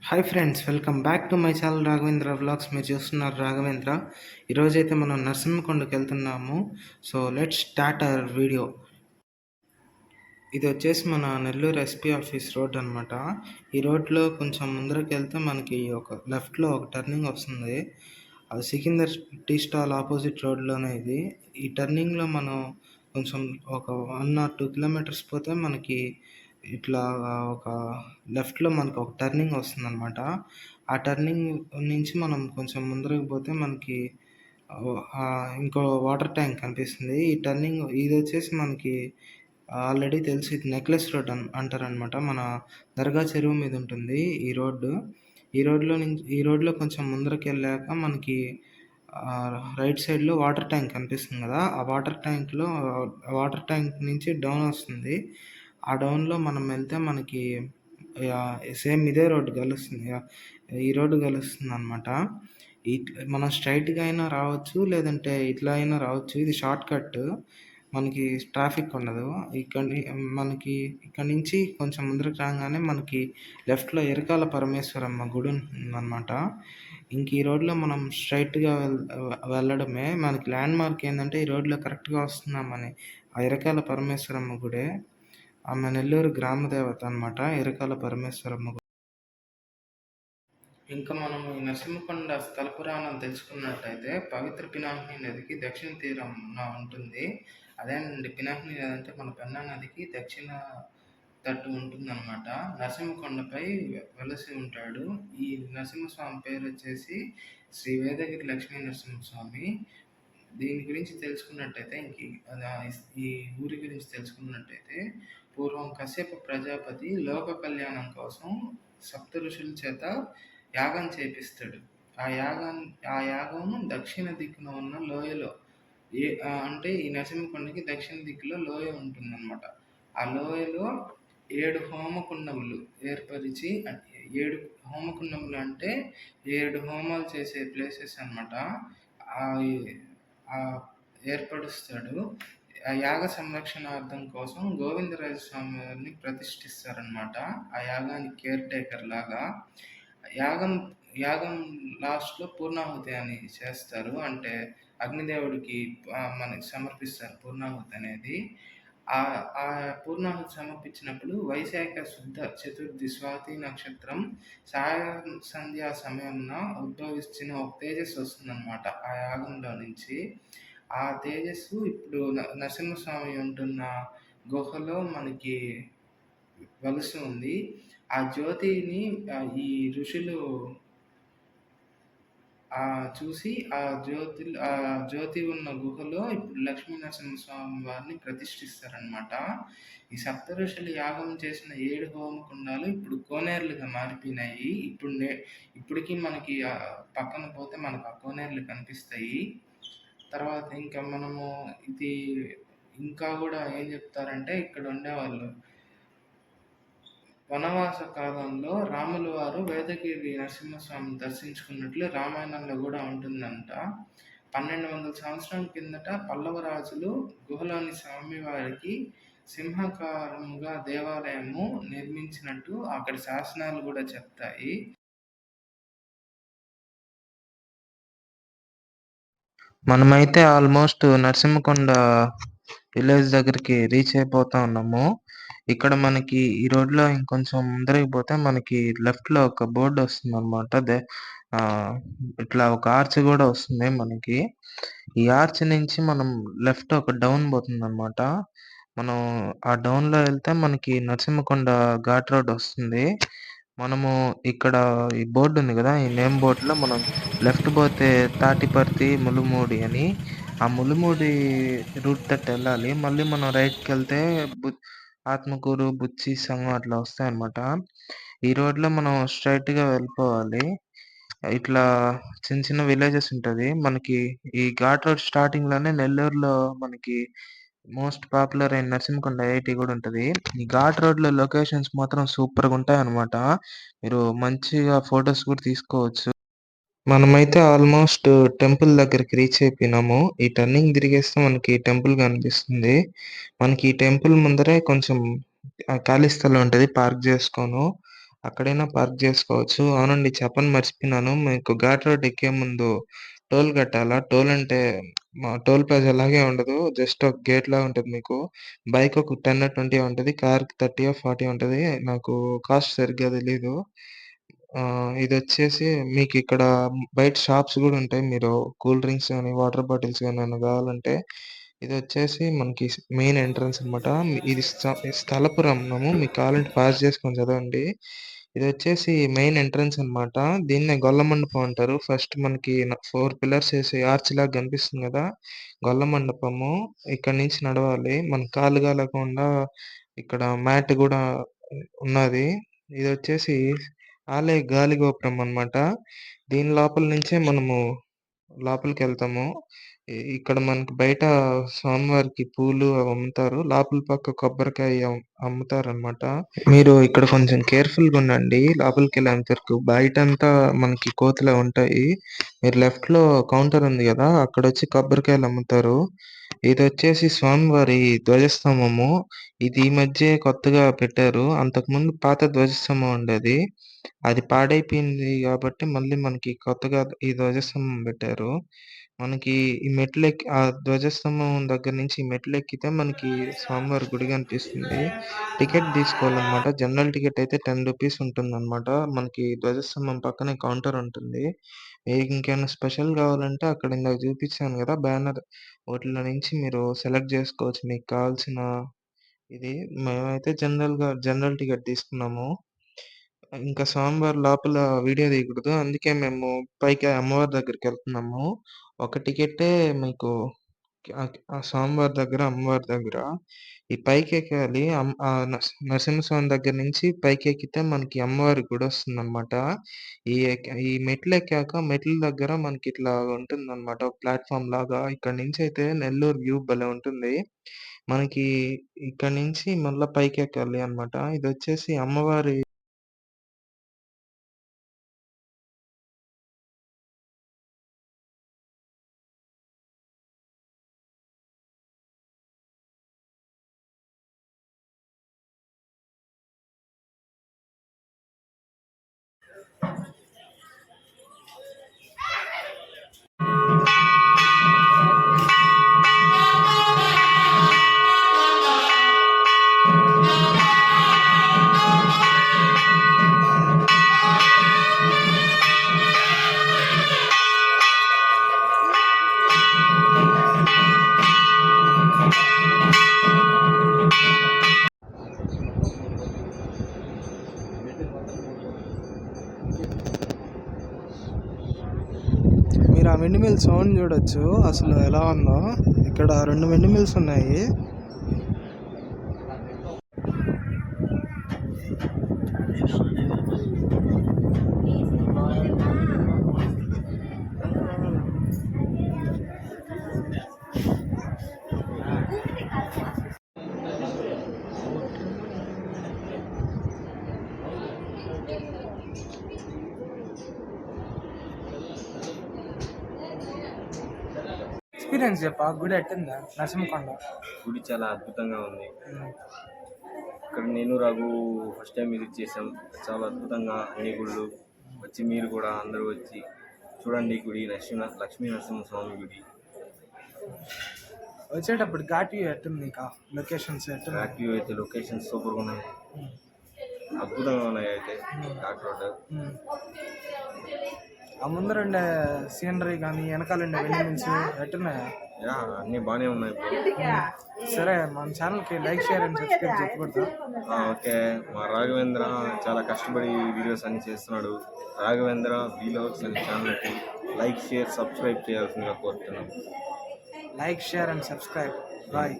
Hi friends, welcome back to my channel Raghavendra vlogs. మీరు చూస్తున్నారు రాఘవేంద్ర. ఈరోజైతే మనం నరసింహకొండకి వెళ్తున్నాము. So let's start our video. ఇది వచ్చేసి మన నెల్లూరు ఎస్పీ ఆఫీస్ రోడ్ అనమాట. ఈ రోడ్లో కొంచెం ముందరకు వెళ్తే మనకి ఒక లెఫ్ట్లో ఒక టర్నింగ్ వస్తుంది. అది సికిందర్ టీ స్టాల్ ఆపోజిట్ రోడ్లోనే ఇది. ఈ టర్నింగ్లో మనం కొంచెం ఒక 1 or 2 కిలోమీటర్స్ పోతే మనకి ఇట్లా ఒక లెఫ్ట్లో మనకు ఒక టర్నింగ్ వస్తుందన్నమాట. ఆ టర్నింగ్ నుంచి మనం కొంచెం ముందరకు పోతే మనకి ఇంకో వాటర్ ట్యాంక్ కనిపిస్తుంది. ఈ టర్నింగ్ ఇది వచ్చేసి మనకి ఆల్రెడీ తెలిసి ఇది నెక్లెస్ రోడ్ అంటారనమాట. మన దర్గా చెరువు మీద ఉంటుంది ఈ రోడ్డు. ఈ రోడ్లో కొంచెం ముందరకు వెళ్ళాక మనకి రైట్ సైడ్లో వాటర్ ట్యాంక్ కనిపిస్తుంది కదా. ఆ వాటర్ ట్యాంక్ నుంచి డౌన్ వస్తుంది. ఆ డౌన్లో మనం వెళ్తే మనకి సేమ్ ఇదే రోడ్డు కలుస్తుంది. ఈ రోడ్డు కలుస్తుంది అనమాట. మనం స్ట్రైట్గా అయినా రావచ్చు, లేదంటే ఇట్లా అయినా రావచ్చు. ఇది షార్ట్ కట్, మనకి ట్రాఫిక్ ఉండదు. మనకి ఇక్కడ నుంచి కొంచెం ముందరకు రాగానే మనకి లెఫ్ట్లో ఎరకాల పరమేశ్వరమ్మ గుడి ఉంటుందన్నమాట. ఇంక ఈ రోడ్లో మనం స్ట్రైట్గా వెళ్ళడమే. మనకి ల్యాండ్ మార్క్ ఏంటంటే ఈ రోడ్లో కరెక్ట్గా వస్తున్నామని ఆ ఎరకాల పరమేశ్వరమ్మ గుడే. ఆమె నెల్లూరు గ్రామ దేవత అనమాట, ఎరకాల పరమేశ్వరమ్మ గుడి. ఇంకా మనము ఈ నరసింహకొండ స్థల పురాణం తెలుసుకున్నట్టయితే పవిత్ర పినాకిని నదికి దక్షిణ తీరంన ఉంటుంది. అదేనండి, పినాకిని నది అంటే మన పెన్నా నదికి దక్షిణ తట్టు ఉంటుందన్నమాట. నరసింహకొండపై వెలసి ఉంటాడు. ఈ నరసింహస్వామి పేరు వచ్చేసి శ్రీ వేదగిరి లక్ష్మీ నరసింహస్వామి. దీని గురించి తెలుసుకున్నట్టయితే ఈ ఊరి గురించి తెలుసుకున్నట్టయితే పూర్వం కశ్యప ప్రజాపతి లోక కళ్యాణం కోసం సప్త ఋషుల చేత యాగం చేపిస్తాడు. ఆ యాగం దక్షిణ దిక్కున ఉన్న లోయలో అంటే ఈ నరసింహకొండకి దక్షిణ దిక్కులో లోయ ఉంటుందన్నమాట. ఆ లోయలో 7 హోమకుండములు ఏర్పరిచి, 7 హోమకుండములు అంటే 7 హోమాలు చేసే ప్లేసెస్ అనమాట. ఏర్పరుస్తాడు. ఆ యాగ సంరక్షణార్థం కోసం గోవిందరాజ స్వామి వారిని ప్రతిష్ఠిస్తారనమాట. ఆ యాగానికి కేర్ టేకర్ లాగా. యాగం లాస్ట్లో పూర్ణాహుతి అని చేస్తారు. అంటే అగ్నిదేవుడికి మనకి సమర్పిస్తారు పూర్ణాహుతి అనేది. ఆ పూర్ణాహుతి సమర్పించినప్పుడు వైశాఖ శుద్ధ చతుర్థి స్వాతి నక్షత్రం సాయం సంధ్యా సమయంలో ఉద్భవించిన ఒక తేజస్సు వస్తుందన్నమాట ఆ యాగంలో నుంచి. ఆ తేజస్సు ఇప్పుడు నరసింహస్వామి ఉంటున్న గుహలో మనకి వెలుసు ఉంది. ఆ జ్యోతిని ఈ ఋషులు చూసి ఆ జ్యోతి ఉన్న గుహలో ఇప్పుడు లక్ష్మీ నరసింహస్వామి వారిని ప్రతిష్ఠిస్తారనమాట. ఈ సప్త ఋషులు యాగం చేసిన 7 హోమకుండాలు ఇప్పుడు కోనేరులుగా మారిపోయినాయి. ఇప్పటికీ మనకి పక్కన పోతే మనకు ఆ కోనేరులు కనిపిస్తాయి. తర్వాత ఇంకా మనము ఇది ఇంకా కూడా ఏం చెప్తారంటే, ఇక్కడ ఉండేవాళ్ళు వనవాస కాలంలో రాముల వారు వేదగిరి నరసింహస్వామిని దర్శించుకున్నట్లు రామాయణంలో కూడా ఉంటుందంట. 1200 సంవత్సరాల కిందట పల్లవ రాజులు గుహలోని స్వామివారికి సింహాకారముగా దేవాలయము నిర్మించినట్టు అక్కడ శాసనాలు కూడా చెప్తాయి. మనమైతే ఆల్మోస్ట్ నరసింహకొండ విలేజ్ దగ్గరికి రీచ్ అయిపోతా ఉన్నాము. ఇక్కడ మనకి ఈ రోడ్లో ఇంకొంచెం ముందరికి పోతే మనకి లెఫ్ట్లో ఒక బోర్డు వస్తుంది అనమాట. ఇట్లా ఒక ఆర్చ్ కూడా వస్తుంది మనకి. ఈ ఆర్చ్ నుంచి మనం లెఫ్ట్ ఒక డౌన్ పోతుంది అనమాట. మనం ఆ డౌన్లో వెళ్తే మనకి నరసింహకొండ ఘాట్ రోడ్ వస్తుంది. మనము ఇక్కడ ఈ బోర్డు ఉంది కదా, ఈ నేమ్ బోర్డులో మనం లెఫ్ట్ పోతే తాటిపర్తి ములుమూడి అని, ఆ ములుమూడి రూట్ తట్టు వెళ్ళాలి. మళ్ళీ మనం రైట్కి వెళ్తే ఆత్మకూరు, బుచ్చి, సంగం అట్లా వస్తాయన్నమాట. ఈ రోడ్లో మనం స్ట్రైట్గా వెళ్ళిపోవాలి. ఇట్లా చిన్న చిన్న విలేజెస్ ఉంటుంది మనకి. ఈ ఘాట్ రోడ్ స్టార్టింగ్లోనే నెల్లూరులో మనకి మోస్ట్ పాపులర్ అయిన నరసింహకొండ ఐఐటీ కూడా ఉంటుంది. ఈ ఘాట్ రోడ్లో లొకేషన్స్ మాత్రం సూపర్గా ఉంటాయి అనమాట. మీరు మంచిగా ఫొటోస్ కూడా తీసుకోవచ్చు. మనమైతే ఆల్మోస్ట్ టెంపుల్ దగ్గరికి రీచ్ అయిపోయినాము. ఈ టర్నింగ్ తిరిగేస్తే మనకి టెంపుల్ కనిపిస్తుంది. మనకి ఈ టెంపుల్ ముందరే కొంచెం ఖాళీ స్థలం ఉంటుంది, పార్క్ చేసుకోను. అక్కడైనా పార్క్ చేసుకోవచ్చు. అవునండి, చెప్పను మర్చిపోయినాను. మీకు ఘాట్ రోడ్ ఎక్కే ముందు టోల్ కట్టాలా. టోల్ అంటే టోల్ ప్లాజా అలాగే ఉండదు. జస్ట్ ఒక గేట్‌లాగా ఉంటది మీకు. బైక్ ఒక 10, 20 ఉంటది. కార్‌కి 30, 40 ఉంటది. నాకు కాస్ట్ సరిగ్గా తెలీదు. ఇదొచ్చేసి మీకిక్కడ బయట షాప్స్ గూడా ఉంటాయి. మీరు కూల్ డ్రింక్స్ గాని, వాటర్ బాటిల్స్ గాని ఏమన్నా గావాలంటే ఇదొచ్చేసి మనకి మెయిన్ ఎంట్రన్స్ అనమాట. ఇది స్థలపురము. మీకు కావాలంటే పాస్ చేసుకొని చదవండి. ఇదొచ్చేసి మెయిన్ ఎంట్రన్స్ అనమాట. దీన్నే గొల్ల మండపం అంటారు. ఫస్ట్ మనకి 4 పిల్లర్స్ ఏసి ఆర్చ్‌లాగా కనిపిస్తుంది గదా! గొల్ల మండపము. ఇక్కడి నుంచి నడవాలి. మన కాళ్ళు కాలకుండా ఇక్కడ మ్యాట్ గూడా ఉన్నాది. ఇదొచ్చేసి ఆలయ గాలిగోపురం అనమాట. దీని లోపల నుంచే మనము లోపలికెళ్తాము. ఇక్కడ మనకి బయట స్వామివారికి పూలు అవి అమ్ముతారు. లోపల పక్క కొబ్బరికాయ అమ్ముతారనమాట. మీరు ఇక్కడ కొంచెం కేర్‌ఫుల్‌గుండండి. లోపలికెళ్ళేంత వరకు. బయటంతా మనకి కోతులే ఉంటాయి. మీరు లెఫ్ట్‌లో కౌంటర్ ఉంది గదా! అక్కడొచ్చి కొబ్బరికాయలు అమ్ముతారు. ఇదొచ్చేసి స్వామివారి ధ్వజస్తంభము. ఇది ఈ మధ్యే కొత్తగా పెట్టారు. అంతకుముందు పాత ధ్వజస్తంభం ఉండేది. అది పాడైపోయింది గాబట్టి మళ్ళీ మనకి కొత్తగా ఈ ధ్వజస్తంభం బెట్టారు. మనకి ఈ ఆ ధ్వజస్తంభం దగ్గర నుంచి ఈ మెట్లెక్కితే మనకి స్వామివారి గుడి కనిపిస్తుంది. టికెట్ తీసుకోవాలనమాట. జనరల్ టికెట్ అయితే రూ. 10 ఉంటుందనమాట. మనకి ధ్వజస్తంభం పక్కనే కౌంటర్ ఉంటుంది. మీకింకేమైనా స్పెషల్ గావాలంటే అక్కడ ఇందాక చూపిచ్చాను గదా! బ్యానర్ వాటిలో నుంచి మీరు సెలెక్ట్ జేసుకోవచ్చు మీకు కావాల్సిన ఇది. మేమైతే జనరల్ టికెట్ తీసుకున్నాము. ఇంకా స్వామివారి లోపల వీడియో తీయకూడదు. అందుకే మేము పైకి అమ్మవారి దగ్గరికెళ్తున్నాము. ఒక టికెట్టే మీకు ఆ స్వామివారి దగ్గర, అమ్మవారి దగ్గర. ఈ పైకెక్కాలి. నరసింహస్వామి దగ్గర నుంచి పైకెక్కితే మనకి అమ్మవారి గుడొస్తుందనమాట. ఈ మెట్లెక్కాక మెట్ల దగ్గర మనకిట్లా ఉంటుందనమాట. ఒక ప్లాట్‌ఫార్మ్ లాగా. ఇక్కడి నుంచయితే నెల్లూరు వ్యూ భలే ఉంటుంది. మనకి ఇక్కడి నుంచి మళ్ళా పైకెక్కాలి అనమాట. ఇదొచ్చేసి అమ్మవారి మీరు ఆ విండ్ మిల్ సౌండ్ చూడొచ్చు అసలు ఎలా ఉందో. ఇక్కడ 2 విండ్ మిల్స్ ఉన్నాయి. ఎక్స్పీరియన్స్ చెప్పా గుడి ఎట్టిందా నరసింహకొండ? గుడి చాలా అద్భుతంగా ఉంది. ఇక్కడ నేను రఘు ఫస్ట్ టైం విజిట్ చేసాం. చాలా అద్భుతంగా అన్ని గుళ్ళు వచ్చి మీరు కూడా అందరూ వచ్చి చూడండి. గుడి లక్ష్మీ నరసింహస్వామి గుడి. వచ్చేటప్పుడు ఘాట్ వ్యూ ఎట్టుంది? లొకేషన్స్ ఘాట్ వ్యూ అయితే లొకేషన్స్ సూపర్గా ఉన్నాయి, అద్భుతంగా ఉన్నాయి. అయితే ఘాట్ రోడ్ ఆ ముందరుండే సీనరీ కానీ వెనకాలండే వెండింగ్స్ ఎట్టున్నాయా? అన్నీ బాగానే ఉన్నాయి. సరే, మన ఛానల్కి లైక్, షేర్ అండ్ సబ్స్క్రైబ్ చెప్పకూడదా? ఓకే. మా రాఘవేంద్ర చాలా కష్టపడి వీడియోస్ అన్ని చేస్తున్నాడు. రాఘవేంద్ర వీలాగ్స్ అనే ఛానల్కి లైక్, షేర్, సబ్స్క్రైబ్ చేయాల్సిందిగా కోరుతున్నాం. Like, share and subscribe. Bye.